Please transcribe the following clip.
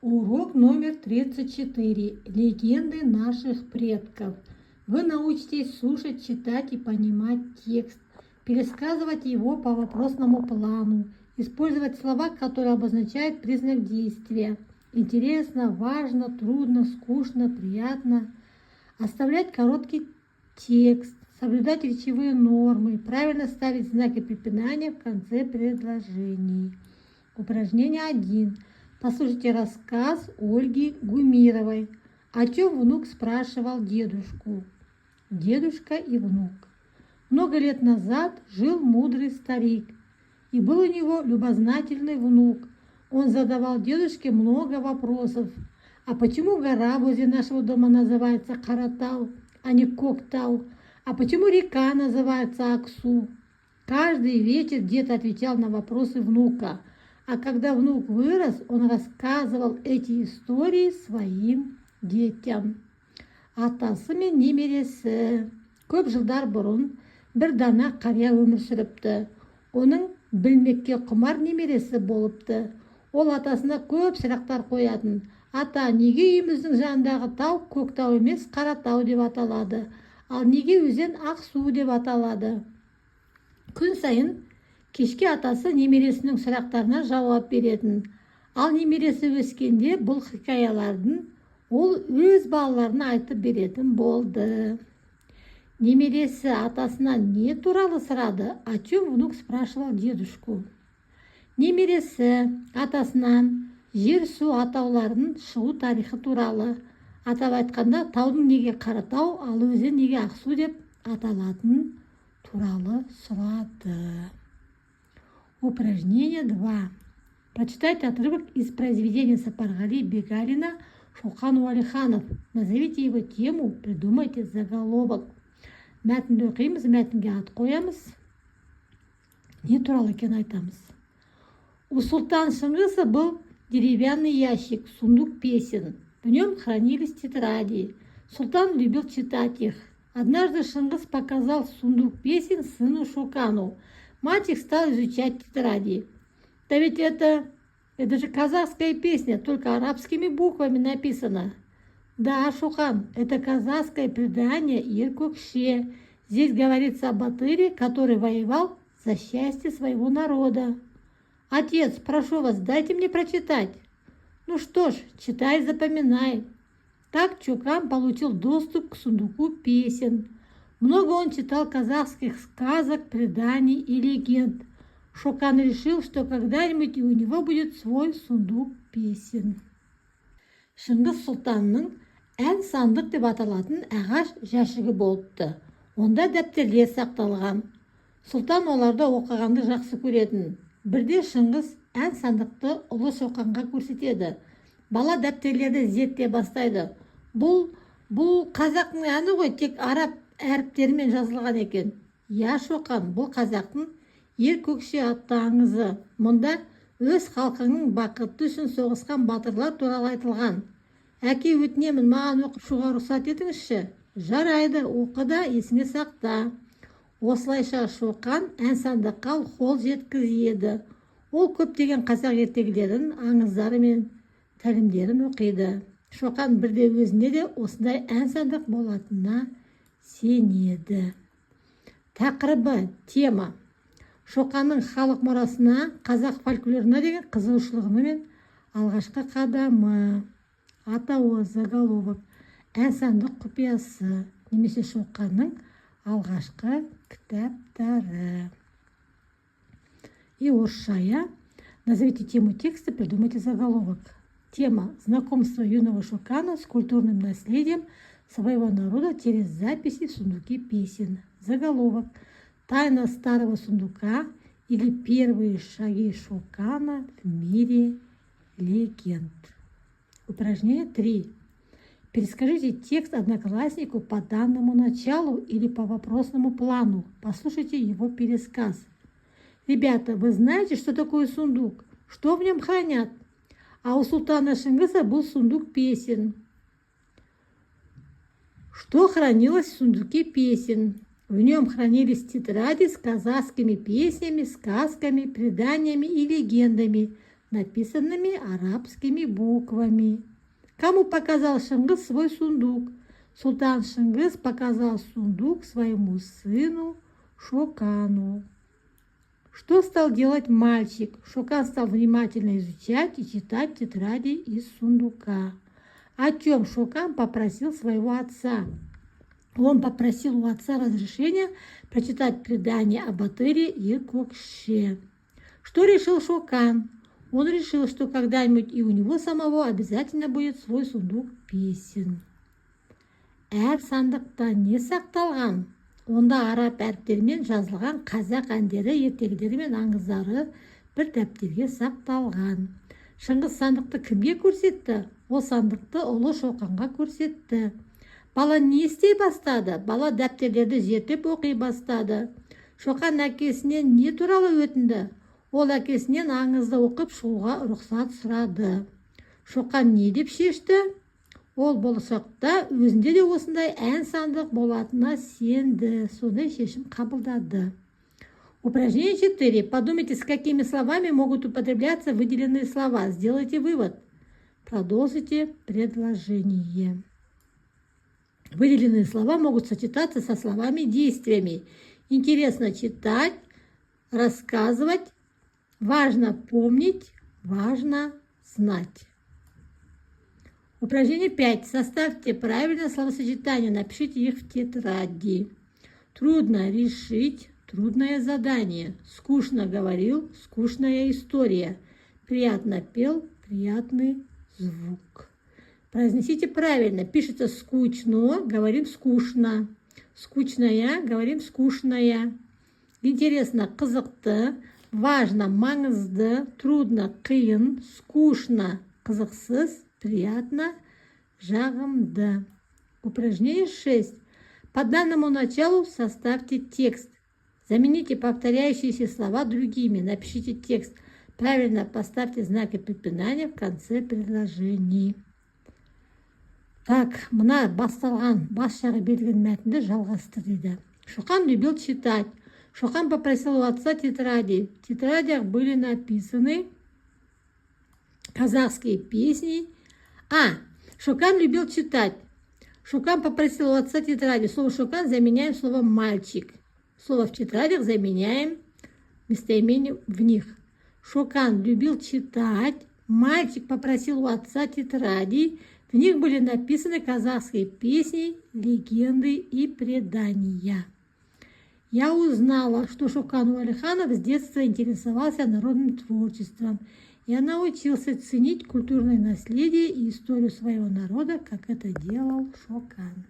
Урок номер 34. Легенды наших предков. Вы научитесь слушать, читать и понимать текст, пересказывать его по вопросному плану, использовать слова, которые обозначают признак действия. Интересно, важно, трудно, скучно, приятно. Оставлять короткий текст, соблюдать речевые нормы, правильно ставить знаки препинания в конце предложений. Упражнение 1. Послушайте рассказ Ольги Гумировой. О чем внук спрашивал дедушку? Дедушка и внук. Много лет назад жил мудрый старик, и был у него любознательный внук. Он задавал дедушке много вопросов. А почему гора возле нашего дома называется Каратау, а не Коктау? А почему река называется Аксу? Каждый вечер дед отвечал на вопросы внука. А когда внук вырос, он рассказывал эти истории своим детям. Атасы мен немересі көп жылдар бұрын бір дана қария өмір сүріпті. Оның білмекке құмар немересі болыпты. Ол атасына көп сұрақтар қоятын. Ата, неге үйіміздің жанындағы тау Көктау емес Қаратау деп аталады? Ал неге өзен Ақсу деп аталады? Күн сайын кешке атасы немересінің сұрақтарына жауап беретін. Ал немересі өскенде бұл хикаялардың ол өз балаларына айтып беретін болды. Немересі атасынан не туралы сұрады? О чем внук спрашивал дедушку? Немересі атасынан жер-су атауларының шығу тарихы туралы, атап айтқанда таудың неге Қаратау, ал өзен неге Ақсу деп аталатын туралы сұрады. Упражнение 2. Прочитайте отрывок из произведения Сапарғали Бегалина «Шоқан Уәлиханов». Назовите его тему, придумайте заголовок. Мәтінді оқимыз, мәтінге ат қоямыз. Не туралы екенін айтамыз. У Султана Шыңғыса был деревянный ящик, сундук песен. В нем хранились тетради. Султан любил читать их. Однажды Шыңғыс показал сундук песен сыну Шокану. Мальчик стал изучать тетради. Да ведь это же казахская песня, только арабскими буквами написано. Да, Шоқан, это казахское предание Иркөкше. Здесь говорится о батыре, который воевал за счастье своего народа. Отец, прошу вас, дайте мне прочитать. Ну что ж, читай и запоминай. Так Чокан получил доступ к сундуку песен. Много он читал казахских сказок, преданий и легенд. Шокан решил, что когда-нибудь и у него будет свой сундук песен. Шыңғыс сұлтанның ән сандық деп аталатын ағаш жәшігі болыпты. Онда дәптерлер сақталған. Сұлтан оларды оқығанды жақсы көретін. Бірде Шыңғыс ән сандықты ұлы Шоқанға көрсетеді. Бала дәптерлерді зерттей бастайды. Бұл қазақтың әні ғой, тек араб әріптерімен жазылған екен. Я, Шоқан, бұл қазақтың Иркөкше атты аңызы. Мұнда өз халқының бақыты үшін соғысқан батырлар туралы айтылған. Әке, өтінемін, маған оқушыға рұқсат етіңізші. Жарайды, оқы да есіңе сақта. Осылайша Шоқан ән сандыққа қол жеткізеді. Ол көптеген қазақ ертегілерін, аңыздары мен тәлімдерін оқиды. Шоқан бірде өзінде де осындай ән сандық болатынына сенеді. Тақырыбы, тема. Шоқанның халық мұрасына, қазақ фольклорына деген қызығушылығы мен алғашқы қадамы. Атауы, заголовок, ән сандық құпиясы, немесе Шоқанның алғашқы кітаптары. И орысшая. Назовите тему текста, придумайте заголовок. Тема: знакомство юного Шокана с культурным наследием своего народа через записи в сундуке песен. Заголовок: тайна старого сундука или первые шаги Шокана в мире легенд. Упражнение 3. Перескажите текст однокласснику по данному началу или по вопросному плану. Послушайте его пересказ. Ребята, вы знаете, что такое сундук? Что в нем хранят? А у Султана Шыңғыса был сундук песен. Что хранилось в сундуке песен? В нем хранились тетради с казахскими песнями, сказками, преданиями и легендами. написанными арабскими буквами. Кому показал Шыңғыс свой сундук? Султан Шыңғыс показал сундук своему сыну Шокану. Что стал делать мальчик? Шокан стал внимательно изучать и читать тетради из сундука. О чем Шокан попросил своего отца? Он попросил у отца разрешения прочитать предание о Батыре и Кокше. Что решил Шокан? Он решил, что когда-нибудь и у него самого обязательно будет свой сундук песен. Әр сандықта не сақталған? Онда араб әріптерімен жазылған қазақ әндері, ертегілері мен аңыздары бір дәптерге сақталған. Шыңғыс сандықты кімге көрсетті? Ол сандықты ұлы Шоқанға көрсетті. Бала не істей бастады? Бала дәптерлерді зерттеп оқи бастады. Шоқан әкесінен не туралы өтінді? Ол әкесінен аңызды оқып шығуға рұқсат сұрады. Шоқан не деп шешті? Ол болашақта өзінде де осындай ән сандық болатынына сенді. Сондай шешім қабылдады. Упражнение 4. Подумайте, с какими словами могут употребляться выделенные слова. Сделайте вывод. Продолжите предложение. Выделенные слова могут сочетаться со словами действиями. Интересно читать, рассказывать. Важно помнить, важно знать. Упражнение 5. Составьте правильное словосочетание, напишите их в тетради. Трудно решить, трудное задание. Скучно говорил, скучная история. Приятно пел, приятный звук. Произнесите правильно. Пишется скучно, говорим скучно. Скучная, говорим скучная. Интересно, қызықты. Важно, маңызды. Трудно, қиын. Скучно, қызықсыз. Приятно, жағымды. Упражнение 6. По данному началу составьте текст. Замените повторяющиеся слова другими. Напишите текст. Правильно поставьте знаки препинания в конце предложений. Так, мына басталған бас жағы берілген мәтінді жалғастыр дейді. Шоқан любил читать. Шоқан попросил у отца тетради. В тетрадях были написаны казахские песни. Шокан любил читать. Шокан попросил у отца тетради. Слово Шокан заменяем словом мальчик. Слово в тетрадях заменяем местоимением в них. Шокан любил читать. Мальчик попросил у отца тетради. В них были написаны казахские песни, легенды и предания. Я узнала, что Шокан Уалиханов с детства интересовался народным творчеством. Я научился ценить культурное наследие и историю своего народа, как это делал Шокан.